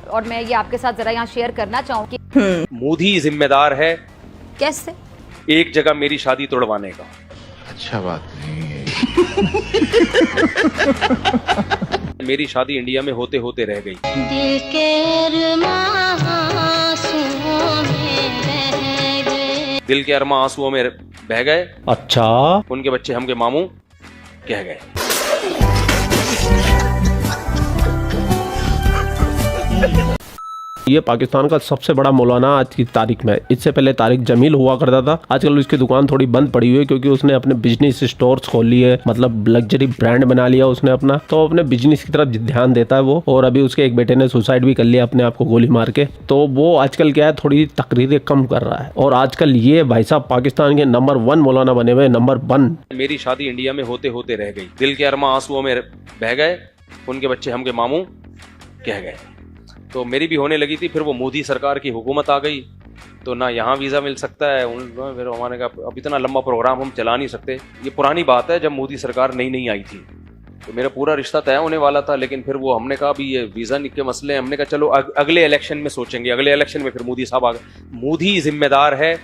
और मैं ये आपके साथ जरा यहाँ शेयर करना चाहूँगी। मोदी जिम्मेदार है कैसे? एक जगह मेरी शादी तोड़वाने का। अच्छा बात नहीं है। मेरी शादी इंडिया में होते होते रह गई। दिल के दिल के अरमा आंसुओं में बह गए। अच्छा, उनके बच्चे हमके मामू कह गए। ये पाकिस्तान का सबसे बड़ा मौलाना आज की तारीख में। इससे पहले तारिक जमील हुआ करता था। आजकल उसकी दुकान थोड़ी बंद पड़ी हुई है क्योंकि उसने अपने बिजनेस स्टोर्स खोल लिए, मतलब लग्जरी ब्रांड बना लिया उसने अपना, तो अपने बिजनेस की तरफ ध्यान देता है वो। और अभी उसके एक बेटे ने सुसाइड भी कर लिया अपने आप को गोली मार के। तो वो आजकल क्या है, थोड़ी तकरीरें कम कर रहा है। और आजकल ये भाई साहब पाकिस्तान के नंबर 1 मौलाना बने हुए, नंबर 1। मेरी शादी इंडिया में होते होते रह गई। दिल के अरमा आंसुओं में बह गए। उनके बच्चे हमके मामू कह गए। तो मेरी भी होने लगी थी। फिर वो मोदी सरकार की हुकूमत आ गई तो ना यहाँ वीज़ा मिल सकता है। फिर हमारे का अब इतना लंबा प्रोग्राम हम चला नहीं सकते। ये पुरानी बात है, जब मोदी सरकार नई आई थी तो मेरा पूरा रिश्ता तय होने वाला था। लेकिन फिर वो हमने कहा भी ये वीज़ा के मसले हैं, हमने कहा चलो अगले इलेक्शन में सोचेंगे। अगले इलेक्शन में फिर मोदी साहब आ गए। मोदी जिम्मेदार है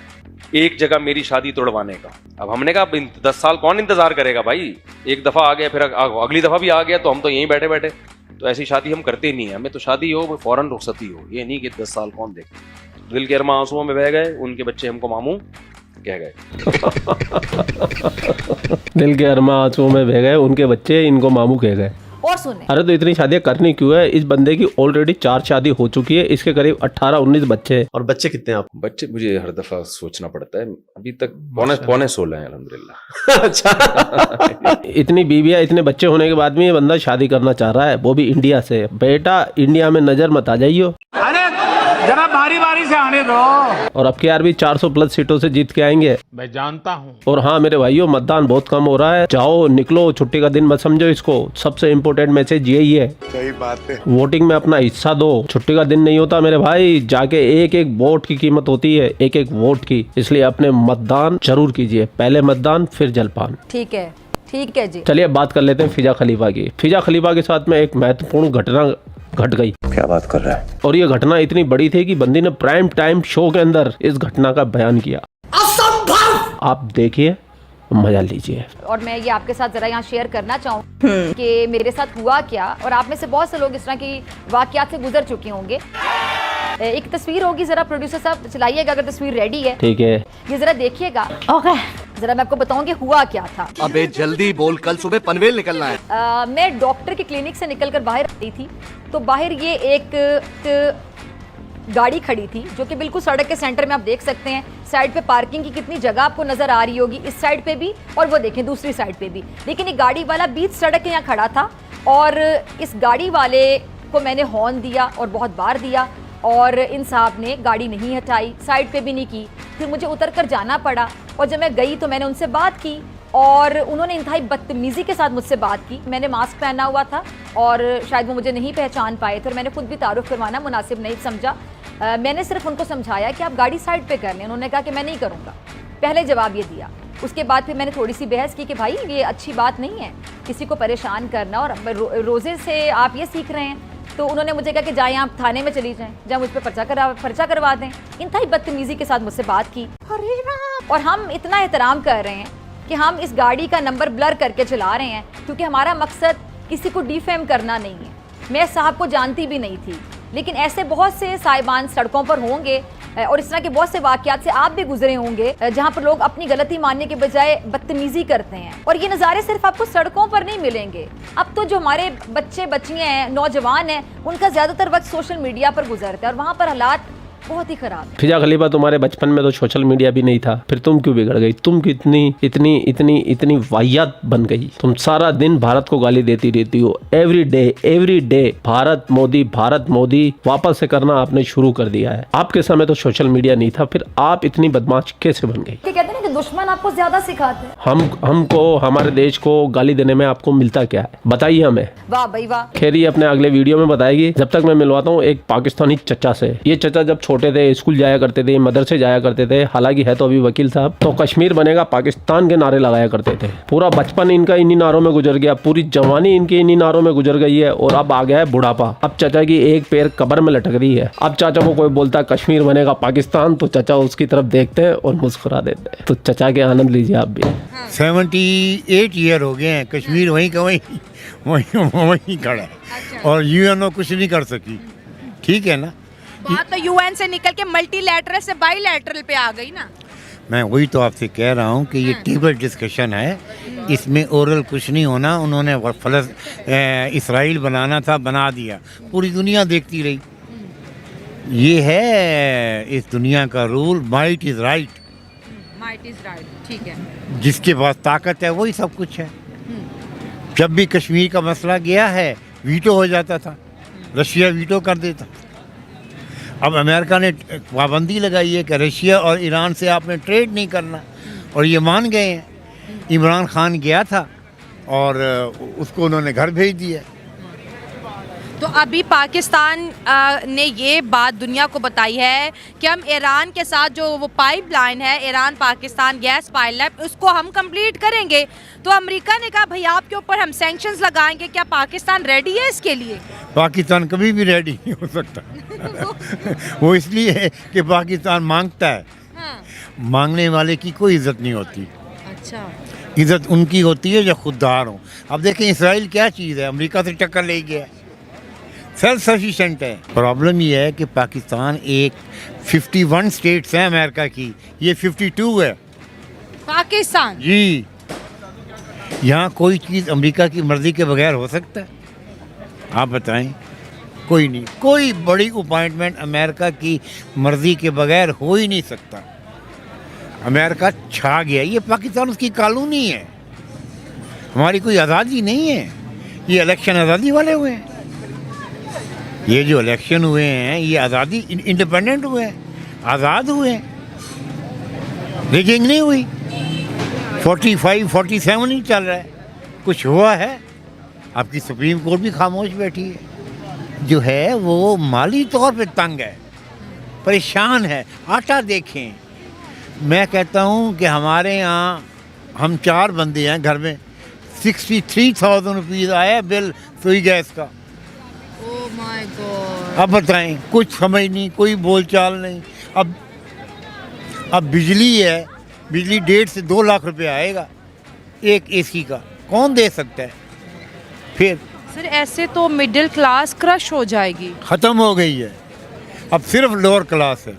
एक जगह मेरी शादी तोड़वाने का। अब हमने कहा 10 साल कौन इंतजार करेगा भाई। एक दफ़ा आ गया, फिर अगली दफ़ा भी आ गया तो हम तो यहीं बैठे बैठे। तो ऐसी शादी हम करते नहीं है। हमें तो शादी हो वो फौरन रुखसती हो, ये नहीं कि 10 साल कौन देखे। दिल के अरमा आंसुओं में बह गए। उनके बच्चे हमको मामू कह गए। दिल के अरमा आंसुओं में बह गए, उनके बच्चे इनको मामू कह गए। और सुने, अरे तो इतनी शादियां करनी क्यों है? इस बंदे की ऑलरेडी 4 शादी हो चुकी है। इसके करीब 18-19 बच्चे हैं। और बच्चे कितने हैं आप? बच्चे मुझे हर दफा सोचना पड़ता है। अभी तक पौने 16 हैं अल्हम्दुलिल्लाह। अच्छा। इतनी बीवियां इतने बच्चे होने के बाद में ये बंदा शादी करना चाह रहा है, वो भी इंडिया से। बेटा इंडिया में नजर मत आ जाइयो, जरा बारी बारी से आने दो। और अब की यार भी 400+ सीटों से जीत के आएंगे, मैं जानता हूँ। और हाँ मेरे भाइयों, मतदान बहुत कम हो रहा है। जाओ निकलो, छुट्टी का दिन मत समझो इसको। सबसे इम्पोर्टेंट मैसेज यही है, सही बात है। वोटिंग में अपना हिस्सा दो। छुट्टी का दिन नहीं होता मेरे भाई, जाके एक एक वोट की कीमत होती है, एक एक वोट की। इसलिए अपने मतदान जरूर कीजिए। पहले मतदान फिर जलपान। ठीक है जी। चलिए बात कर लेते हैं फिजा खलीफा की। फिजा खलीफा के साथ में एक महत्वपूर्ण घटना घट गई। क्या बात कर रहा है? और ये घटना इतनी बड़ी थी कि बंदी ने प्राइम टाइम शो के अंदर इस घटना का बयान किया। असंभव! आप देखिए, मजा लीजिए। और मैं ये आपके साथ जरा यहाँ शेयर करना चाहूँ कि मेरे साथ हुआ क्या। और आप में से बहुत से लोग इस तरह की वाकयात से गुजर चुके होंगे। एक तस्वीर होगी, जरा प्रोड्यूसर साहब चलाइएगा अगर तस्वीर रेडी है। ठीक है, ये जरा देखिएगा। ओके, जरा मैं आपको बताऊं कि हुआ क्या था। अबे जल्दी बोल, कल सुबह पनवेल निकलना है। मैं डॉक्टर की क्लिनिक से निकलकर बाहर आई थी तो बाहर ये एक गाड़ी खड़ी थी जो कि बिल्कुल सड़क के सेंटर में। आप देख सकते हैं साइड पे पार्किंग की कितनी जगह आपको नजर आ रही होगी, इस साइड पे भी और वो देखें दूसरी साइड पे भी। लेकिन एक गाड़ी वाला बीच सड़क के यहाँ खड़ा था और इस गाड़ी वाले को मैंने हॉर्न दिया और बहुत बार दिया और इन साहब ने गाड़ी नहीं हटाई, साइड पे भी नहीं की। फिर मुझे उतर कर जाना पड़ा और जब मैं गई तो मैंने उनसे बात की और उन्होंने इंतहाई बदतमीज़ी के साथ मुझसे बात की। मैंने मास्क पहना हुआ था और शायद वो मुझे नहीं पहचान पाए थे और मैंने खुद भी तारुफ करवाना मुनासिब नहीं समझा। मैंने सिर्फ उनको समझाया कि आप गाड़ी साइड पे कर लें। उन्होंने कहा कि मैं नहीं करूँगा, पहले जवाब ये दिया। उसके बाद फिर मैंने थोड़ी सी बहस की कि भाई ये अच्छी बात नहीं है किसी को परेशान करना, और रोज़े से आप ये सीख रहे हैं। तो उन्होंने मुझे कहा कि जाएं आप थाने में चली जाएं, जहाँ मुझ पर पर्चा करवा दें। इंतहाई बदतमीज़ी के साथ मुझसे बात की। और हम इतना एहतराम कर रहे हैं कि हम इस गाड़ी का नंबर ब्लर करके चला रहे हैं क्योंकि हमारा मकसद किसी को डिफेम करना नहीं है। मैं साहब को जानती भी नहीं थी, लेकिन ऐसे बहुत से साहिबान सड़कों पर होंगे और इस तरह के बहुत से वाकयात से आप भी गुजरे होंगे जहाँ पर लोग अपनी गलती मानने के बजाय बदतमीजी करते हैं। और ये नज़ारे सिर्फ आपको सड़कों पर नहीं मिलेंगे। अब तो जो हमारे बच्चे बच्चियाँ हैं, नौजवान हैं, उनका ज़्यादातर वक्त सोशल मीडिया पर गुजरता है और वहाँ पर हालात बहुत ही खराब। फिजा खलीफा, तुम्हारे बचपन में तो सोशल मीडिया भी नहीं था, फिर तुम क्यों बिगड़ गई? तुम इतनी वाहियात बन गई। तुम सारा दिन भारत को गाली देती रहती हो। एवरी डे भारत मोदी वापस से करना आपने शुरू कर दिया है। आपके समय तो सोशल मीडिया नहीं था, फिर आप इतनी बदमाश कैसे बन गई? कहते हैं ना कि दुश्मन आपको ज्यादा सिखाते हैं। हमको हमारे देश को गाली देने में आपको मिलता क्या है, बताइए हमें। वाह भाई वाह। खैर ये अपने अगले वीडियो में बताएगी। जब तक मैं मिलवाता हूँ एक पाकिस्तानी चचा से। ये चचा जब छोटे थे स्कूल जाया करते थे, मदरसे जाया करते थे, हालांकि है तो अभी वकील साहब, तो कश्मीर बनेगा पाकिस्तान के नारे लगाया करते थे। पूरा बचपन इनका इन्हीं नारों में गुजर गया, पूरी जवानी इनकी इन्हीं नारों में गुजर गई है और अब आ गया है बुढ़ापा। अब चाचा की एक पैर कब्र में लटक रही है। अब चाचा को कोई बोलता है कश्मीर बनेगा पाकिस्तान तो चाचा उसकी तरफ देखते हैं और मुस्कुरा देते हैं। तो चाचा के आनंद लीजिए आप भी। 78 ईयर हो गए हैं, कश्मीर वहीं का वहीं खड़ा है और यूएनओ कुछ नहीं कर सकी। ठीक है ना, बात तो यूएन से निकल के मल्टीलैटरल से बाईलैटरल पे आ गई ना। मैं वही तो आपसे कह रहा हूँ कि ये टेबल डिस्कशन है, इसमें ओरल कुछ नहीं होना। उन्होंने इसराइल बनाना था, बना दिया, पूरी दुनिया देखती रही। ये है इस दुनिया का rule, might is right. Might is right, ठीक है। जिसके पास ताकत है वही सब कुछ है। जब भी कश्मीर का मसला गया है वीटो हो जाता था, रशिया वीटो कर देता। अब अमेरिका ने पाबंदी लगाई है कि रशिया और ईरान से आपने ट्रेड नहीं करना, और ये मान गए हैं। इमरान खान गया था और उसको उन्होंने घर भेज दिया। तो अभी पाकिस्तान ने ये बात दुनिया को बताई है कि हम ईरान के साथ जो वो पाइपलाइन है, ईरान पाकिस्तान गैस पाइपलाइन, उसको हम कंप्लीट करेंगे। तो अमेरिका ने कहा भाई आपके ऊपर हम सैंक्शंस लगाएंगे, क्या पाकिस्तान रेडी है इसके लिए? पाकिस्तान कभी भी रेडी नहीं हो सकता। वो इसलिए है कि पाकिस्तान मांगता है। हाँ। मांगने वाले की कोई इज्जत नहीं होती। अच्छा, इज्जत उनकी होती है जो खुददार हो। अब देखें इसराइल क्या चीज़ है, अमेरिका से टक्कर ले गया, सेल्फ सफिशिएंट है। प्रॉब्लम ये है कि पाकिस्तान एक 51 स्टेट्स हैं अमेरिका की, ये 52 है पाकिस्तान जी। यहाँ कोई चीज़ अमेरिका की मर्ज़ी के बगैर हो सकता है? आप बताएं। कोई नहीं, कोई बड़ी अपॉइंटमेंट अमेरिका की मर्ज़ी के बगैर हो ही नहीं सकता। अमेरिका छा गया, ये पाकिस्तान उसकी कॉलोनी है, हमारी कोई आज़ादी नहीं है। ये इलेक्शन आज़ादी वाले हुए हैं, ये जो इलेक्शन हुए हैं ये आज़ादी इंडिपेंडेंट हुए हैं, आज़ाद हुए हैं, रिगिंग नहीं हुई। 45, 47 ही चल रहा है, कुछ हुआ है? आपकी सुप्रीम कोर्ट भी खामोश बैठी है। जो है वो माली तौर पे तंग है, परेशान है। आटा देखें, मैं कहता हूँ कि हमारे यहाँ हम 4 बंदे हैं घर में, 63,000 रुपीज़ आया बिल सुई गैस का। Oh my God. अब बताएं, कुछ समझ नहीं, कोई बोलचाल नहीं। अब बिजली है, बिजली 1.5 से 2 लाख रुपए आएगा एक एसी का, कौन दे सकता है? फिर सर ऐसे तो मिडिल क्लास क्रश हो जाएगी। ख़त्म हो गई है, अब सिर्फ लोअर क्लास है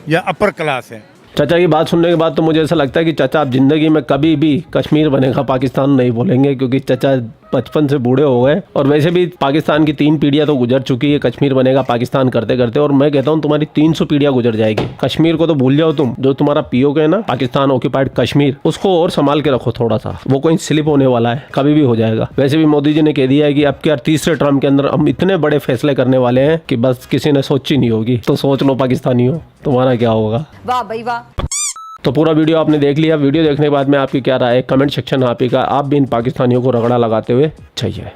या अपर क्लास है। चाचा की बात सुनने के बाद तो मुझे ऐसा लगता है कि चाचा आप ज़िंदगी में कभी भी कश्मीर बनेगा पाकिस्तान नहीं बोलेंगे, क्योंकि चाचा बचपन से बूढ़े हो गए और वैसे भी पाकिस्तान की 3 पीढ़ियां तो गुजर चुकी है कश्मीर बनेगा पाकिस्तान करते करते, और मैं कहता हूं तुम्हारी 300 पीढ़ियां गुजर जाएगी। कश्मीर को तो भूल जाओ तुम, जो तुम्हारा पीओके है ना पाकिस्तान ऑक्यूपाइड कश्मीर, उसको और संभाल के रखो थोड़ा सा, वो कोई स्लिप होने वाला है, कभी भी हो जाएगा। वैसे भी मोदी जी ने कह दिया है कि अब क्या 3रे टर्म के अंदर हम इतने बड़े फैसले करने वाले हैं कि बस किसी ने सोची नहीं होगी। तो सोच लो पाकिस्तानियों, तुम्हारा क्या होगा। वाह भाई वाह। तो पूरा वीडियो आपने देख लिया। वीडियो देखने के बाद में आपकी क्या राय है कमेंट सेक्शन में आपका, आप भी इन पाकिस्तानियों को रगड़ा लगाते हुए चाहिए,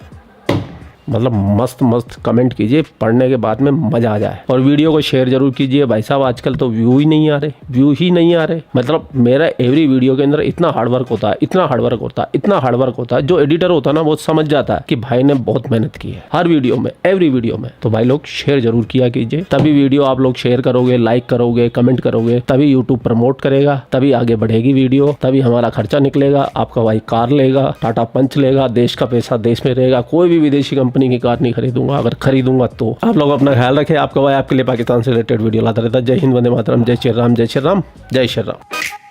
मतलब मस्त मस्त कमेंट कीजिए, पढ़ने के बाद में मज़ा आ जाए। और वीडियो को शेयर जरूर कीजिए। भाई साहब आजकल तो व्यू ही नहीं आ रहे, मतलब मेरा एवरी वीडियो के अंदर इतना हार्डवर्क होता है, इतना हार्डवर्क होता है, जो एडिटर होता है ना वो समझ जाता है कि भाई ने बहुत मेहनत की है हर वीडियो में, एवरी वीडियो में। तो भाई लोग शेयर जरूर किया कीजिए, तभी वीडियो आप लोग शेयर करोगे, लाइक करोगे, कमेंट करोगे, तभी यूट्यूब प्रमोट करेगा, तभी आगे बढ़ेगी वीडियो, तभी हमारा खर्चा निकलेगा। आपका भाई कार लेगा, टाटा पंच लेगा, देश का पैसा देश में रहेगा। कोई भी विदेशी कंपनी की कार नहीं खरीदूंगा, अगर खरीदूंगा तो। आप लोग अपना ख्याल रखें। आपका भाई आपके लिए पाकिस्तान से रिलेटेड वीडियो लाता रहता है। जय हिंद, वंदे मातरम, जय श्री राम, जय श्री राम, जय श्री राम।